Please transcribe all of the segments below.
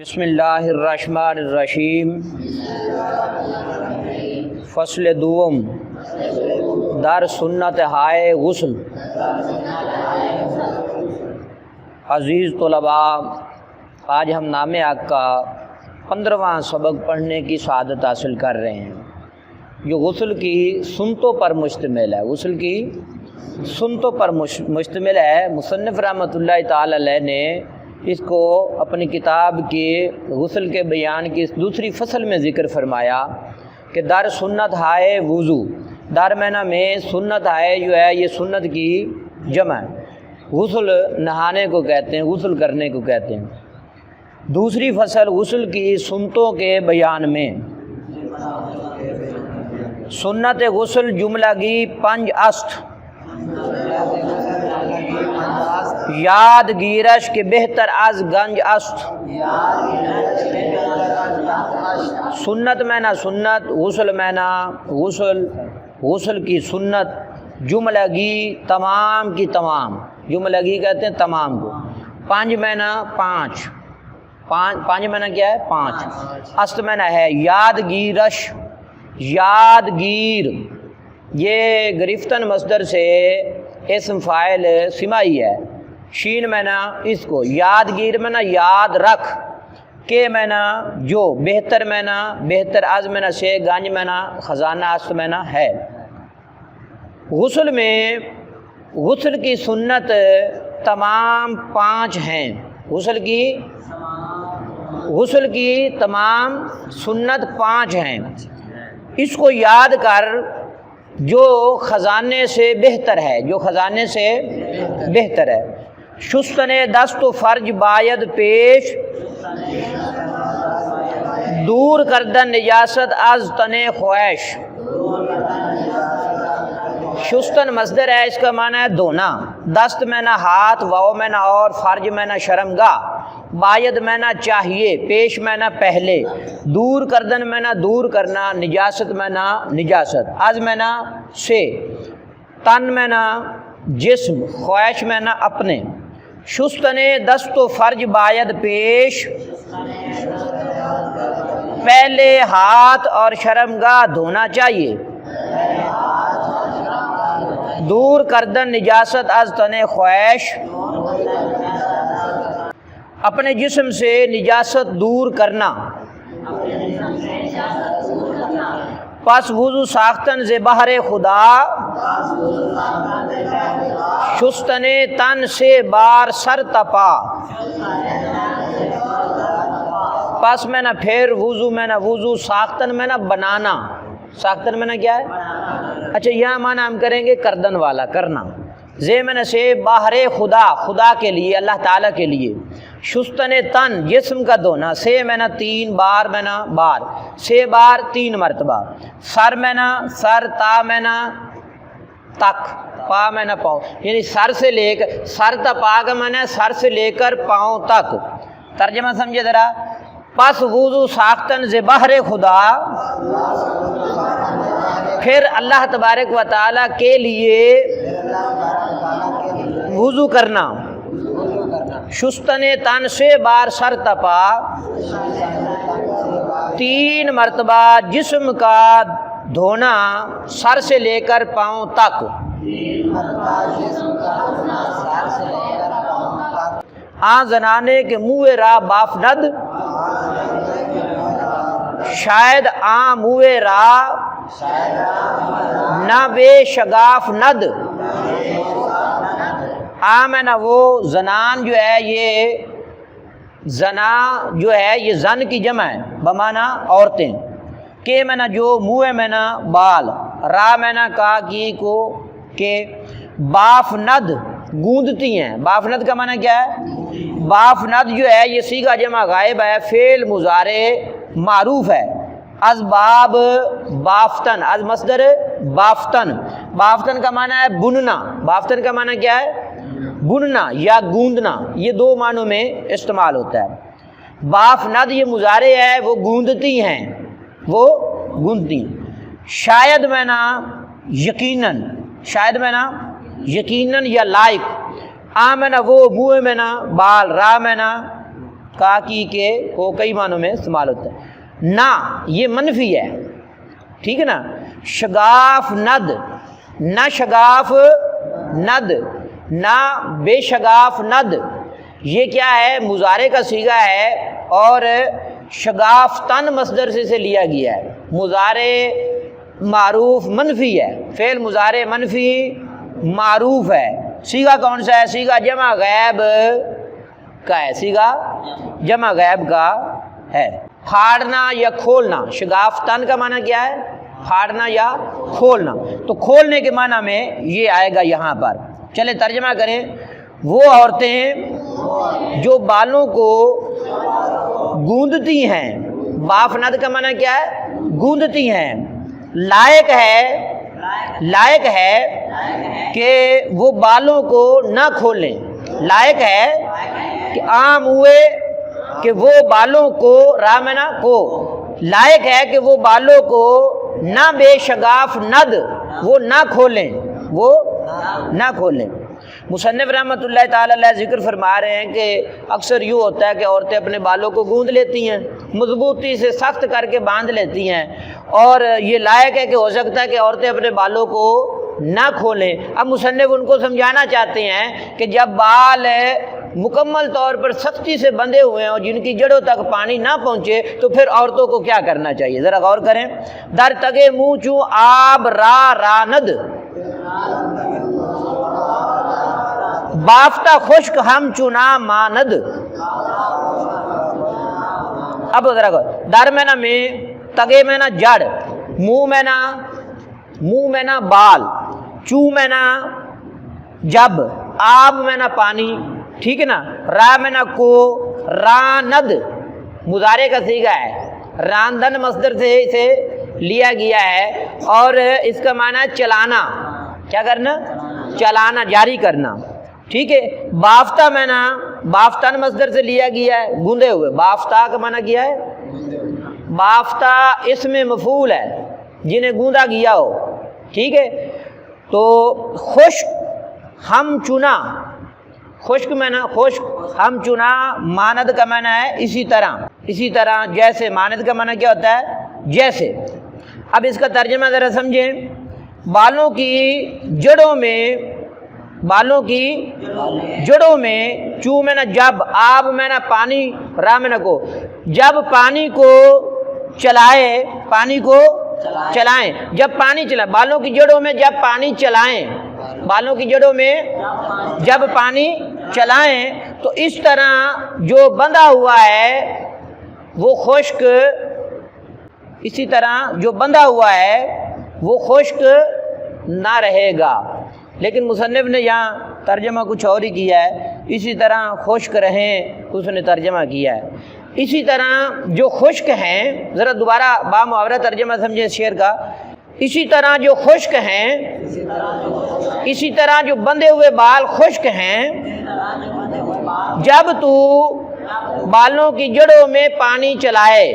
بسم اللہ الرحمن الرحیم فصل دوم در سنت ہائے غسل۔ عزیز طلباء، آج ہم نام حق کا 15واں سبق پڑھنے کی سعادت حاصل کر رہے ہیں جو غسل کی سنتوں پر مشتمل ہے۔ غسل کی سنتوں پر مشتمل ہے۔ مصنف رحمۃ اللہ تعالی علیہ نے اس کو اپنی کتاب کے غسل کے بیان کی دوسری فصل میں ذکر فرمایا کہ در سنت ہائے وضو، در معنی میں سنت ہائے جو ہے یہ سنت کی جمع ہے، غسل نہانے کو کہتے ہیں، غسل کرنے کو کہتے ہیں۔ دوسری فصل غسل کی سنتوں کے بیان میں سنت غسل جملہ کی 5 است یاد گیرش کے بہتر از گنج است۔ سنت معنی سنت، غسل معنی غسل، غسل کی سنت، جملگی تمام کی تمام، جملگی کہتے ہیں تمام کو۔ 5 معنی 5، 5 معنی کیا ہے؟ 5۔ است معنی ہے یادگیرش، یادگیر، یہ گرفتن مصدر سے اسم فاعل سمائی ہے۔ شین معنی اس کو، یادگیر معنی یاد رکھ، کے معنی جو، بہتر معنی بہتر، از معنی سے، گنج معنی خزانہ، است معنی ہے۔ غسل میں غسل کی سنت تمام 5 ہیں۔ غسل کی تمام سنت 5 ہیں۔ اس کو یاد کر جو خزانے سے بہتر ہے، جو خزانے سے بہتر ہے۔ شستن دست و فرج باید پیش، دور کردن نجاست از تن خواہش۔ شستن مصدر ہے، اس کا معنی ہے دھونا۔ دست معنی ہاتھ، واو معنی اور، فرج معنی شرمگاہ، باید معنی چاہیے، پیش معنی پہلے، دور کردن معنی دور کرنا، نجاست معنی نجاست، از معنی سے، تن معنی جسم، خواہش معنی اپنے۔ شستن دست و فرج باید پیش، پہلے ہاتھ اور شرمگاہ دھونا چاہیے۔ دور کردن نجاست از تن خواہش، اپنے جسم سے نجاست دور کرنا۔ پس وضو ساختن ز بہر خدا، شستن تن سے بار سر تپا۔ پس میں نہ پھر، وضو میں نہ وضو، ساختن میں نہ بنانا، ساختن میں نہ کیا ہے؟ اچھا یہاں معنی ہم کریں گے کردن والا، کرنا۔ زے میں نہ سے باہر خدا، خدا کے لیے، اللہ تعالیٰ کے لیے۔ شستن تن جسم کا دھونا، سے میں نہ 3 بار میں نہ بار، سے بار 3 مرتبہ۔ سر میں نہ سر، تا میں نہ تک، پا میں نہ پاؤں، یعنی سر سے لے کر، سر تا پا کا میں نے سر سے لے کر پاؤں تک۔ ترجمہ سمجھے ذرا۔ پس وضو ساختن ز بہر خدا، پھر اللہ تبارک و تعالیٰ کے لیے وضو کرنا۔ شستن تن سے بار سر تپا، 3 مرتبہ جسم کا دھونا، سر سے لے کر پاؤں تک۔ آن زنانے کے منہ را باف ند، شاید آن منہ را نہ بے شگاف ند۔ میں نہ وہ زنان جو ہے، یہ زنا جو ہے یہ زن کی جمع ہے، بمانا عورتیں۔ کہ میں نہ جو، منہ میں نہ بال، را میں نہ کا کی کو، کہ باف ند گوندتی ہیں۔ باف ند کا معنی کیا ہے؟ باف ند جو ہے یہ صیغہ جمع غائب ہے، فعل مضارع معروف ہے۔ از باب بافتن، از مصدر بافتن، بافتن کا معنی ہے بننا۔ بافتن کا معنی کیا ہے؟ بننا یا گوندنا، یہ 2 معنوں میں استعمال ہوتا ہے۔ باف ند یہ مضارع ہے، وہ گوندتی ہیں، وہ گوندتی۔ شاید میں نا یقیناً، شاید میں نا یقیناً یا لائق۔ میں نا وہ، منہ میں نا بال، را میں نا کا کی کے کو کئی معنوں میں استعمال ہوتا ہے۔ نہ یہ منفی ہے، ٹھیک ہے نا، شگاف ند، نہ شگاف ند، نہ بے شگاف ند، یہ کیا ہے؟ مضارع کا صیغہ ہے اور شگاف تن مصدر سے لیا گیا ہے۔ مضارع معروف منفی ہے، فعل مضارع منفی معروف ہے۔ صیغہ کون سا ہے؟ صیغہ جمع غائب کا ہے، صیغہ جمع غائب کا ہے۔ پھاڑنا یا کھولنا، شگاف تن کا معنی کیا ہے؟ پھاڑنا یا کھولنا، تو کھولنے کے معنی میں یہ آئے گا یہاں پر۔ چلے ترجمہ کریں۔ وہ عورتیں جو بالوں کو گوندتی ہیں، باف ند کا معنی کیا ہے؟ گوندتی ہیں، لائق ہے کہ وہ بالوں کو نہ کھولیں، لائق ہے کہ عام ہوئے کہ وہ بالوں کو رامنا کو، لائق ہے کہ وہ بالوں کو نہ بے شگاف ند، وہ نہ کھولیں، وہ نہ کھولیں۔ مصنف رحمۃ اللہ تعالی علیہ ذکر فرما رہے ہیں کہ اکثر یوں ہوتا ہے کہ عورتیں اپنے بالوں کو گوندھ لیتی ہیں، مضبوطی سے سخت کر کے باندھ لیتی ہیں، اور یہ لائق ہے کہ ہو سکتا ہے کہ عورتیں اپنے بالوں کو نہ کھولیں۔ اب مصنف ان کو سمجھانا چاہتے ہیں کہ جب بال مکمل طور پر سختی سے بندھے ہوئے ہیں اور جن کی جڑوں تک پانی نہ پہنچے تو پھر عورتوں کو کیا کرنا چاہیے، ذرا غور کریں۔ در تگے منہ چوں آب راند، بافتہ خشک ہم چنا ماند۔ اب ذرا غور، در میں نا میں، تگے میں نا جڑ، منہ میں نا بال، چو میں نا جب، آب میں نا پانی، ٹھیک ہے نا، را میں نا کو، راند مضارع کا صیغہ ہے، راندن مصدر سے اسے لیا گیا ہے اور اس کا معنی ہے چلانا، کیا کرنا؟ چلانا، جاری کرنا، ٹھیک ہے۔ بافتہ میں نا، بافتن مصدر سے لیا گیا ہے، گوندے ہوئے، بافتہ کا معنی کیا ہے؟ بافتہ اسم مفعول ہے، جنہیں گوندا گیا ہو، ٹھیک ہے۔ تو خشک ہم چنا، خشک میں نا، خشک ہم چنا، ماند کا معنی ہے اسی طرح، جیسے، ماند کا معنی کیا ہوتا ہے؟ جیسے۔ اب اس کا ترجمہ ذرا سمجھیں۔ بالوں کی جڑوں میں، چو میں نا جب، آب میں نا پانی، را میں نا کو، جب پانی کو چلائیں، جب پانی چلائیں، بالوں کی جڑوں میں جب پانی چلائیں، بالوں کی جڑوں میں جب پانی چلائیں تو اس طرح جو بندھا ہوا ہے وہ خشک، اسی طرح جو بندھا ہوا ہے وہ خشک نہ رہے گا۔ لیکن مصنف نے یہاں ترجمہ کچھ اور ہی کیا ہے، اسی طرح خشک رہیں اس نے ترجمہ کیا ہے۔ اسی طرح جو خشک ہیں، ذرا دوبارہ بامحاورہ ترجمہ سمجھیں اس شعر کا، اسی طرح جو خشک ہیں، اسی طرح جو بندھے ہوئے بال خشک ہیں، جب تو بالوں کی جڑوں میں پانی چلائے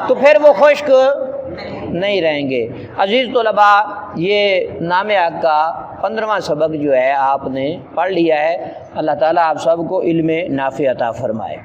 تو پھر وہ خشک نہیں رہیں گے۔ عزیز طلباء، یہ نام حق کا 15واں سبق جو ہے آپ نے پڑھ لیا ہے۔ اللہ تعالیٰ آپ سب کو علم نافع عطا فرمائے۔